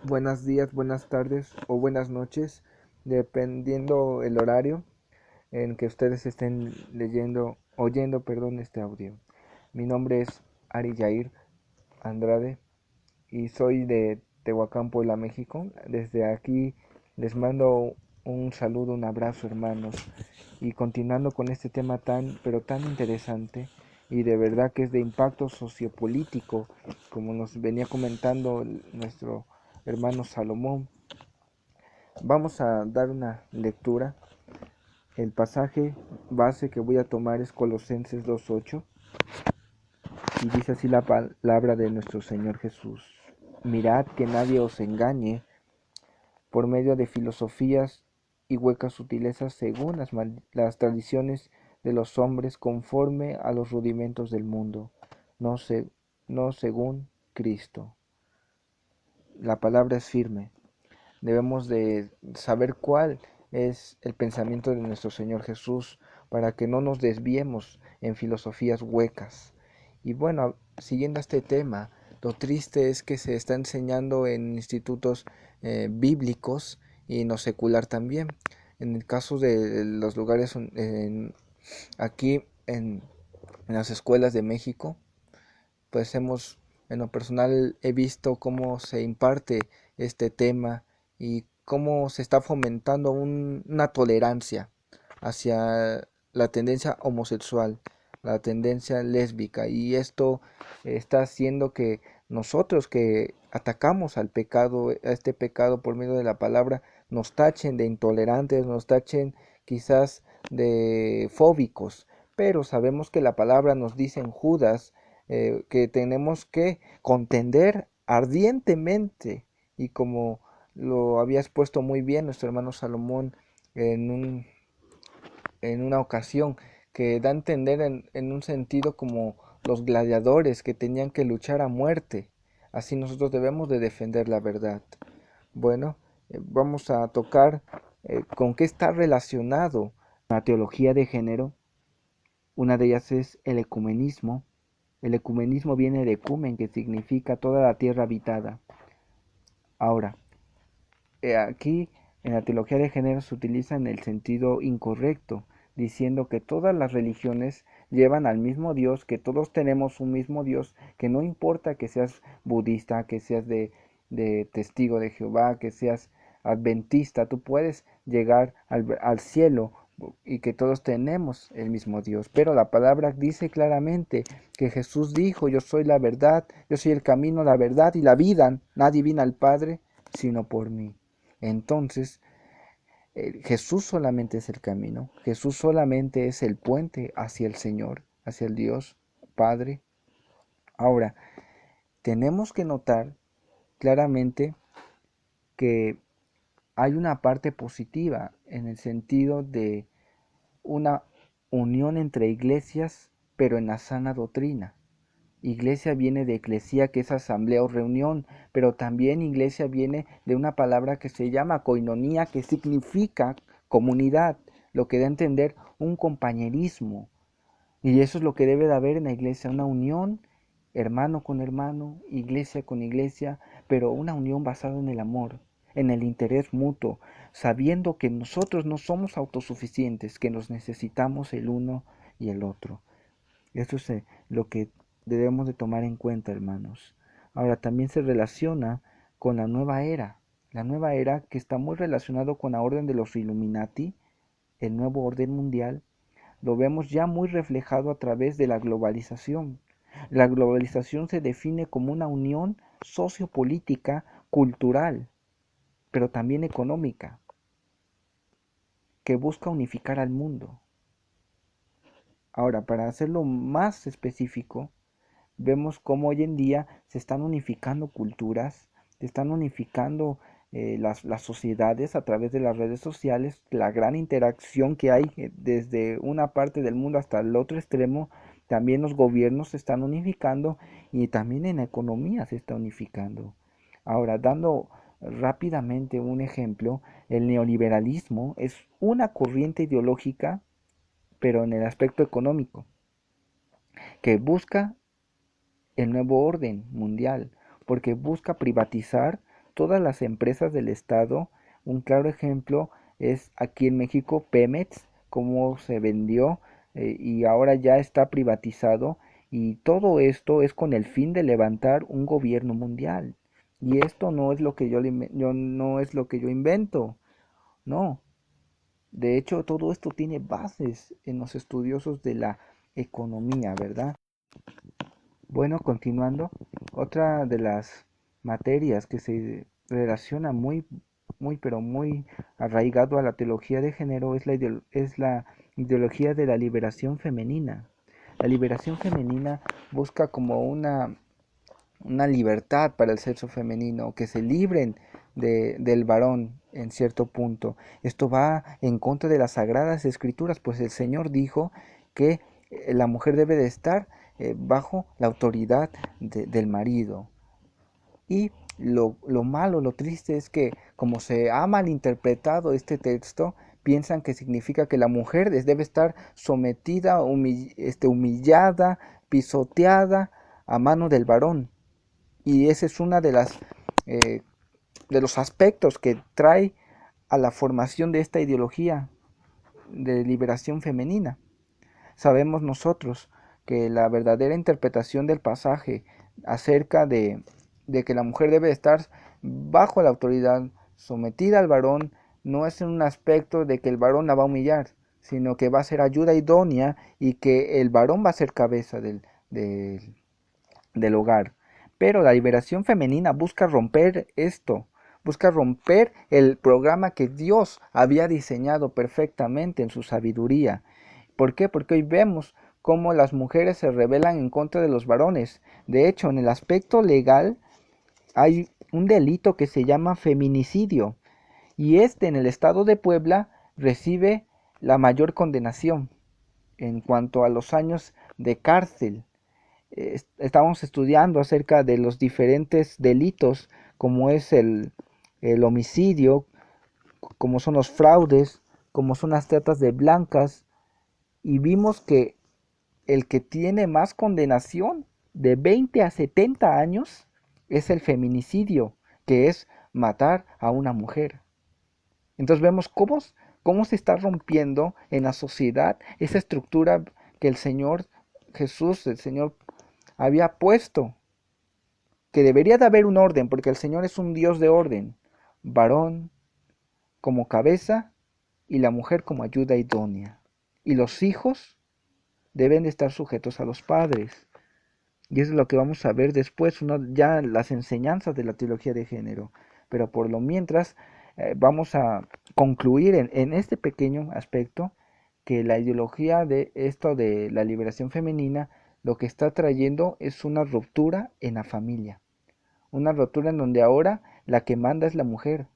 Buenos días, buenas tardes o buenas noches, dependiendo el horario en que ustedes estén oyendo este audio. Mi nombre es Ari Yair Andrade y soy de Tehuacán, Puebla, México. Desde aquí les mando un saludo, un abrazo, hermanos. Y continuando con este tema pero tan interesante y de verdad que es de impacto sociopolítico, como nos venía comentando nuestro hermano Salomón. Vamos a dar una lectura. El pasaje base que voy a tomar es Colosenses 2:8 y dice así la palabra de nuestro Señor Jesús. Mirad que nadie os engañe por medio de filosofías y huecas sutilezas según las tradiciones de los hombres conforme a los rudimentos del mundo, no, no según Cristo. La palabra es firme. Debemos de saber cuál es el pensamiento de nuestro Señor Jesús para que no nos desviemos en filosofías huecas. Y bueno, siguiendo este tema, lo triste es que se está enseñando en institutos bíblicos y no secular también. En el caso de los lugares aquí en las escuelas de México, pues en lo personal he visto cómo se imparte este tema y cómo se está fomentando una tolerancia hacia la tendencia homosexual, la tendencia lésbica, y esto está haciendo que nosotros que atacamos al pecado, a este pecado por medio de la palabra, nos tachen de intolerantes, nos tachen quizás de fóbicos, pero sabemos que la palabra nos dice en Judas que tenemos que contender ardientemente, y como lo había expuesto muy bien nuestro hermano Salomón en, en una ocasión, que da a entender en un sentido como los gladiadores que tenían que luchar a muerte. Así nosotros debemos de defender la verdad. Bueno, vamos a tocar con qué está relacionado la teología de género. Una de ellas es el ecumenismo. El ecumenismo viene de ecumen, que significa toda la tierra habitada. Ahora, aquí en la teología de género se utiliza en el sentido incorrecto, diciendo que todas las religiones llevan al mismo Dios, que todos tenemos un mismo Dios, que no importa que seas budista, que seas de testigo de Jehová, que seas adventista, tú puedes llegar al cielo y que todos tenemos el mismo Dios. Pero la palabra dice claramente que Jesús dijo, yo soy la verdad, yo soy el camino, la verdad y la vida, nadie viene al Padre sino por mí. Entonces, Jesús solamente es el camino, Jesús solamente es el puente hacia el Señor, hacia el Dios Padre. Ahora, tenemos que notar claramente que hay una parte positiva en el sentido de una unión entre iglesias, pero en la sana doctrina. Iglesia viene de eclesía, que es asamblea o reunión, pero también iglesia viene de una palabra que se llama koinonía, que significa comunidad, lo que da a entender un compañerismo. Y eso es lo que debe de haber en la iglesia, una unión, hermano con hermano, iglesia con iglesia, pero una unión basada en el amor, en el interés mutuo, sabiendo que nosotros no somos autosuficientes, que nos necesitamos el uno y el otro. Eso es lo que debemos de tomar en cuenta, hermanos. Ahora también se relaciona con la nueva era que está muy relacionado con la orden de los Illuminati, el nuevo orden mundial. Lo vemos ya muy reflejado a través de la globalización. La globalización se define como una unión sociopolítica, cultural, pero también económica, que busca unificar al mundo. Ahora, para hacerlo más específico, vemos cómo hoy en día se están unificando culturas, se están unificando las sociedades a través de las redes sociales, la gran interacción que hay desde una parte del mundo hasta el otro extremo. También los gobiernos se están unificando y también en la economía se está unificando. Ahora, dando rápidamente un ejemplo, el neoliberalismo es una corriente ideológica, pero en el aspecto económico, que busca el nuevo orden mundial, porque busca privatizar todas las empresas del Estado. Un claro ejemplo es aquí en México Pemex, cómo se vendió y ahora ya está privatizado, y todo esto es con el fin de levantar un gobierno mundial. Y esto no es lo que no es lo que yo invento, no. De hecho, todo esto tiene bases en los estudiosos de la economía, ¿verdad? Bueno, continuando, otra de las materias que se relaciona pero muy arraigado a la teología de género es la ideología de la liberación femenina. La liberación femenina busca como una libertad para el sexo femenino, que se libren del varón en cierto punto. Esto va en contra de las sagradas escrituras, pues el Señor dijo que la mujer debe de estar bajo la autoridad del marido. Y lo malo, lo triste es que como se ha malinterpretado este texto, piensan que significa que la mujer debe estar sometida, humillada, pisoteada a mano del varón. Y ese es una eh, de los aspectos que trae a la formación de esta ideología de liberación femenina. Sabemos nosotros que la verdadera interpretación del pasaje acerca de que la mujer debe estar bajo la autoridad, sometida al varón, no es en un aspecto de que el varón la va a humillar, sino que va a ser ayuda idónea y que el varón va a ser cabeza del hogar. Pero la liberación femenina busca romper esto, busca romper el programa que Dios había diseñado perfectamente en su sabiduría. ¿Por qué? Porque hoy vemos cómo las mujeres se rebelan en contra de los varones. De hecho, en el aspecto legal hay un delito que se llama feminicidio, y este en el estado de Puebla recibe la mayor condenación en cuanto a los años de cárcel. Estábamos estudiando acerca de los diferentes delitos, como es el homicidio, como son los fraudes, como son las tratas de blancas, y vimos que el que tiene más condenación, de 20 a 70 años, es el feminicidio, que es matar a una mujer. Entonces vemos cómo se está rompiendo en la sociedad esa estructura que el Señor Jesús, el Señor había puesto, que debería de haber un orden, porque el Señor es un Dios de orden. Varón como cabeza y la mujer como ayuda idónea. Y los hijos deben de estar sujetos a los padres. Y eso es lo que vamos a ver después, ya las enseñanzas de la teología de género. Pero por lo mientras, vamos a concluir en este pequeño aspecto que la ideología de esto de la liberación femenina lo que está trayendo es una ruptura en la familia. Una ruptura en donde ahora la que manda es la mujer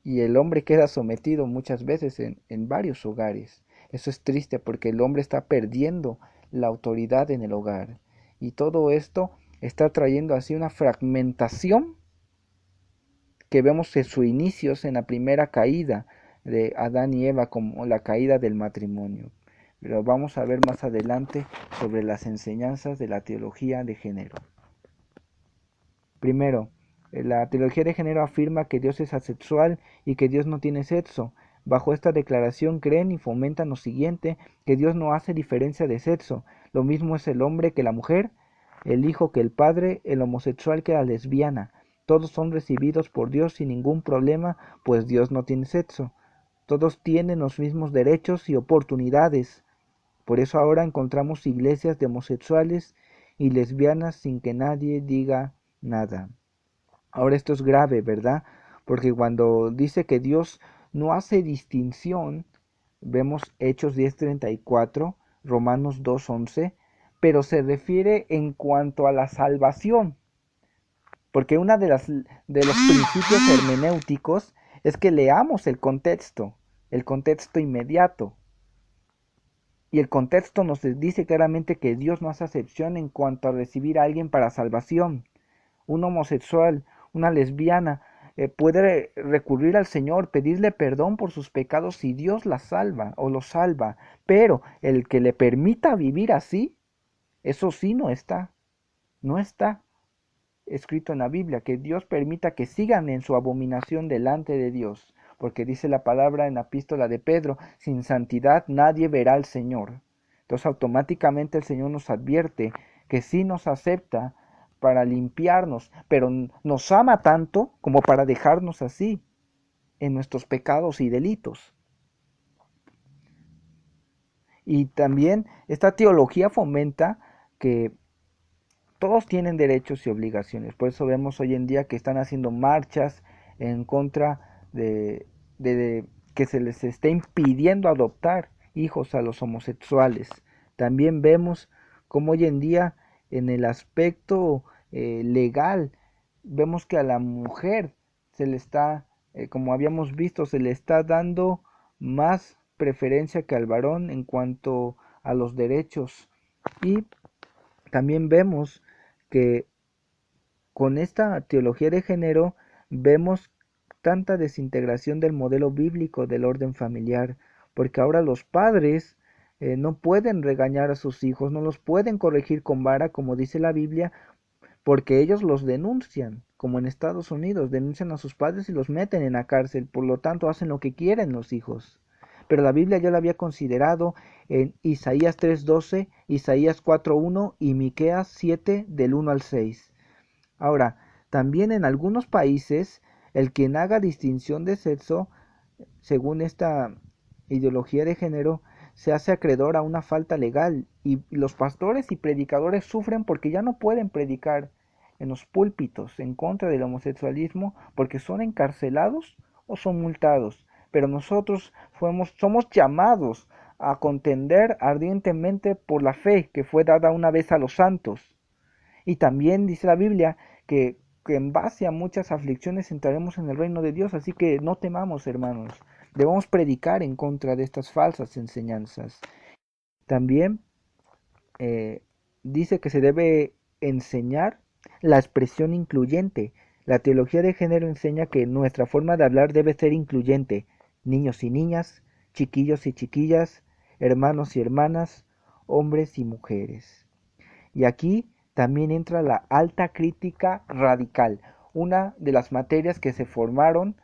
y el hombre queda sometido muchas veces en varios hogares. Eso es triste porque el hombre está perdiendo la autoridad en el hogar. Y todo esto está trayendo así una fragmentación que vemos en sus inicios en la primera caída de Adán y Eva, como la caída del matrimonio. Pero vamos a ver más adelante sobre las enseñanzas de la teología de género. Primero, la teología de género afirma que Dios es asexual y que Dios no tiene sexo. Bajo esta declaración creen y fomentan lo siguiente, que Dios no hace diferencia de sexo. Lo mismo es el hombre que la mujer, el hijo que el padre, el homosexual que la lesbiana. Todos son recibidos por Dios sin ningún problema, pues Dios no tiene sexo. Todos tienen los mismos derechos y oportunidades. Por eso ahora encontramos iglesias de homosexuales y lesbianas sin que nadie diga nada. Ahora esto es grave, ¿verdad? Porque cuando dice que Dios no hace distinción, vemos Hechos 10:34, Romanos 2:11, pero se refiere en cuanto a la salvación. Porque una de los principios hermenéuticos es que leamos el contexto inmediato. Y el contexto nos dice claramente que Dios no hace acepción en cuanto a recibir a alguien para salvación. Un homosexual, una lesbiana, puede recurrir al Señor, pedirle perdón por sus pecados y Dios la salva o lo salva. Pero el que le permita vivir así, eso sí no está. No está. escrito en la Biblia, que Dios permita que sigan en su abominación delante de Dios, porque dice la palabra en la epístola de Pedro, sin santidad nadie verá al Señor. Entonces automáticamente el Señor nos advierte que sí nos acepta para limpiarnos, pero nos ama tanto como para dejarnos así en nuestros pecados y delitos. Y también esta teología fomenta que todos tienen derechos y obligaciones. Por eso vemos hoy en día que están haciendo marchas en contra de que se les esté impidiendo adoptar hijos a los homosexuales. También vemos como hoy en día en el aspecto legal, vemos que a la mujer se le está, como habíamos visto, se le está dando más preferencia que al varón en cuanto a los derechos. Y también vemos que con esta teología de género vemos tanta desintegración del modelo bíblico del orden familiar, porque ahora los padres no pueden regañar a sus hijos, no los pueden corregir con vara, como dice la Biblia, porque ellos los denuncian, como en Estados Unidos, denuncian a sus padres y los meten en la cárcel, por lo tanto hacen lo que quieren los hijos. Pero la Biblia ya lo había considerado en Isaías 3:12, Isaías 4:1 y Miqueas 7 del 1 al 6. Ahora, también en algunos países, el quien haga distinción de sexo, según esta ideología de género, se hace acreedor a una falta legal y los pastores y predicadores sufren porque ya no pueden predicar en los púlpitos en contra del homosexualismo porque son encarcelados o son multados. Pero nosotros somos llamados a contender ardientemente por la fe que fue dada una vez a los santos. Y también dice la Biblia que en base a muchas aflicciones entraremos en el reino de Dios, así que no temamos, hermanos. Debemos predicar en contra de estas falsas enseñanzas. También dice que se debe enseñar la expresión incluyente. La teología de género enseña que nuestra forma de hablar debe ser incluyente. Niños y niñas, chiquillos y chiquillas, hermanos y hermanas, hombres y mujeres. Y aquí también entra la alta crítica radical, una de las materias que se formaron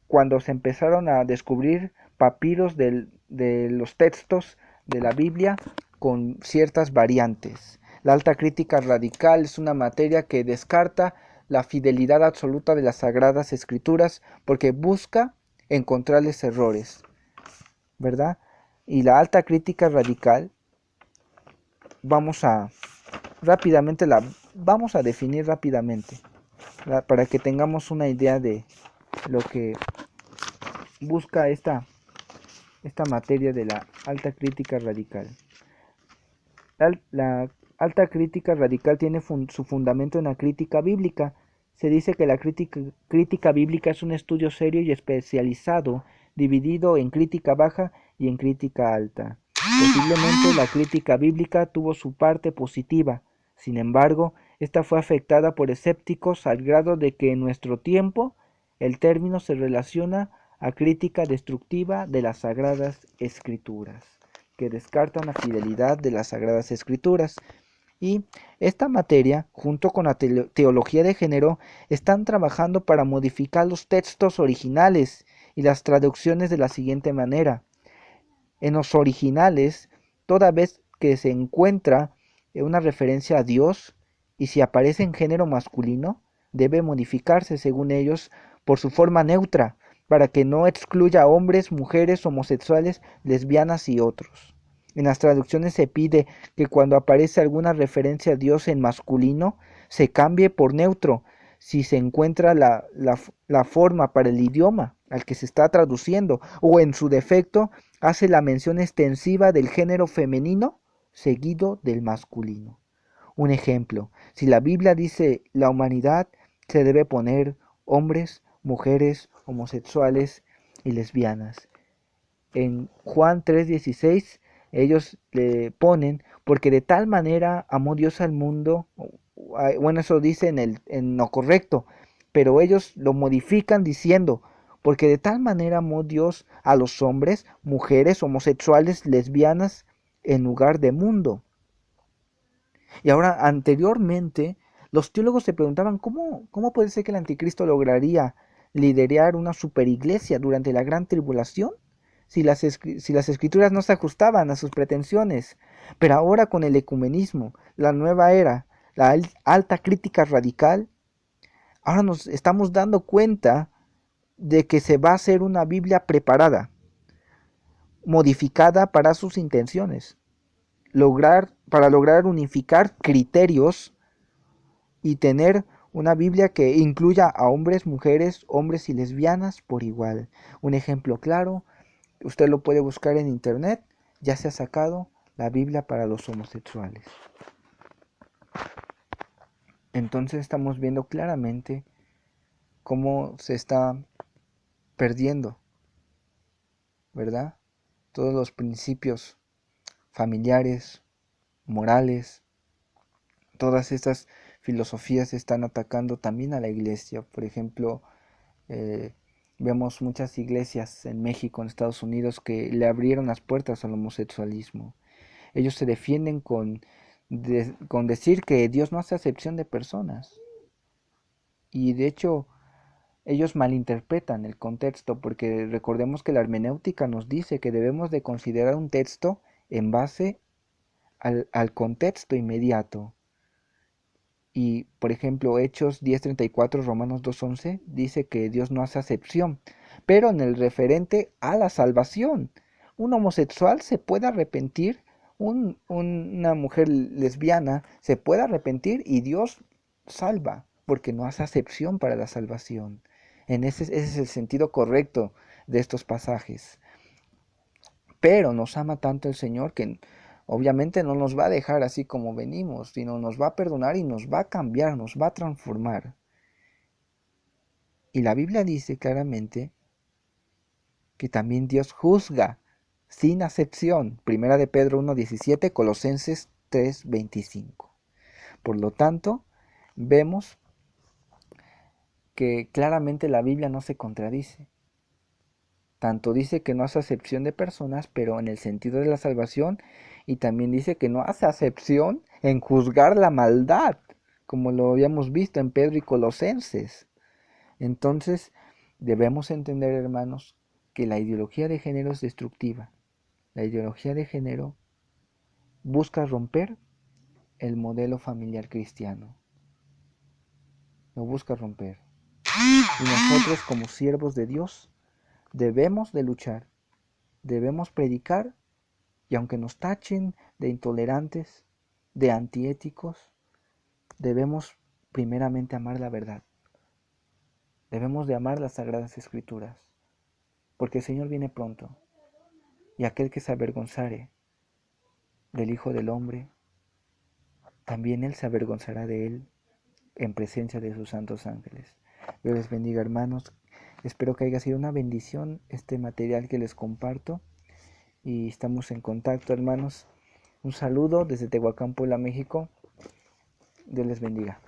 cuando se empezaron a descubrir papiros de los textos de la Biblia con ciertas variantes. La alta crítica radical es una materia que descarta la fidelidad absoluta de las Sagradas Escrituras porque busca encontrarles errores, ¿verdad? Y la alta crítica radical vamos a definir rápidamente para que tengamos una idea de lo que busca esta materia de la alta crítica radical. La alta crítica radical tiene su fundamento en la crítica bíblica. Se dice que la crítica bíblica es un estudio serio y especializado, dividido en crítica baja y en crítica alta. Posiblemente la crítica bíblica tuvo su parte positiva, sin embargo, esta fue afectada por escépticos al grado de que en nuestro tiempo el término se relaciona a crítica destructiva de las Sagradas Escrituras, que descartan la fidelidad de las Sagradas Escrituras. Y esta materia, junto con la teología de género, están trabajando para modificar los textos originales y las traducciones de la siguiente manera. En los originales, toda vez que se encuentra una referencia a Dios, y si aparece en género masculino, debe modificarse, según ellos, por su forma neutra, para que no excluya a hombres, mujeres, homosexuales, lesbianas y otros. En las traducciones se pide que cuando aparece alguna referencia a Dios en masculino, se cambie por neutro, si se encuentra la forma para el idioma al que se está traduciendo, o en su defecto, hace la mención extensiva del género femenino seguido del masculino. Un ejemplo, si la Biblia dice la humanidad, se debe poner hombres, mujeres, homosexuales y lesbianas. En Juan 3:16 ellos le ponen, porque de tal manera amó Dios al mundo, bueno, eso dice en lo correcto, pero ellos lo modifican diciendo, porque de tal manera amó Dios a los hombres, mujeres, homosexuales, lesbianas, en lugar de mundo. Y ahora, anteriormente, Los teólogos se preguntaban cómo puede ser que el anticristo lograría liderar una superiglesia durante la gran tribulación si las escrituras no se ajustaban a sus pretensiones. Pero ahora con el ecumenismo, la nueva era, la alta crítica radical, ahora nos estamos dando cuenta de que se va a hacer una Biblia preparada, modificada para sus intenciones, para lograr unificar criterios y tener una Biblia que incluya a hombres, mujeres, hombres y lesbianas por igual. Un ejemplo claro, usted lo puede buscar en internet, ya se ha sacado la Biblia para los homosexuales. Entonces estamos viendo claramente cómo se está perdiendo, ¿verdad? Todos los principios familiares, morales, todas estas filosofías están atacando también a la iglesia. Por ejemplo, vemos muchas iglesias en México, en Estados Unidos, que le abrieron las puertas al homosexualismo. Ellos se defienden con decir que Dios no hace acepción de personas. Y de hecho, ellos malinterpretan el contexto, porque recordemos que la hermenéutica nos dice que debemos de considerar un texto en base al contexto inmediato. Y, por ejemplo, Hechos 10:34, Romanos 2:11, dice que Dios no hace acepción, pero en el referente a la salvación. Un homosexual se puede arrepentir, una mujer lesbiana se puede arrepentir y Dios salva, porque no hace acepción para la salvación. Ese es el sentido correcto de estos pasajes. Pero nos ama tanto el Señor que obviamente no nos va a dejar así como venimos, sino nos va a perdonar y nos va a cambiar, nos va a transformar. Y la Biblia dice claramente que también Dios juzga sin acepción. Primera de Pedro 1:17, Colosenses 3:25. Por lo tanto, vemos que claramente la Biblia no se contradice. Tanto dice que no hace acepción de personas, pero en el sentido de la salvación, y también dice que no hace acepción en juzgar la maldad, como lo habíamos visto en Pedro y Colosenses. Entonces, debemos entender, hermanos, que la ideología de género es destructiva. La ideología de género busca romper el modelo familiar cristiano. Lo busca romper. Y nosotros, como siervos de Dios, debemos de luchar, debemos predicar, y aunque nos tachen de intolerantes, de antiéticos, debemos primeramente amar la verdad. Debemos de amar las sagradas escrituras, porque el Señor viene pronto, y aquel que se avergonzare del Hijo del Hombre, también Él se avergonzará de Él en presencia de sus santos ángeles. Dios les bendiga, hermanos. Espero que haya sido una bendición este material que les comparto, y estamos en contacto, hermanos. Un saludo desde Tehuacán, Puebla, México. Dios les bendiga.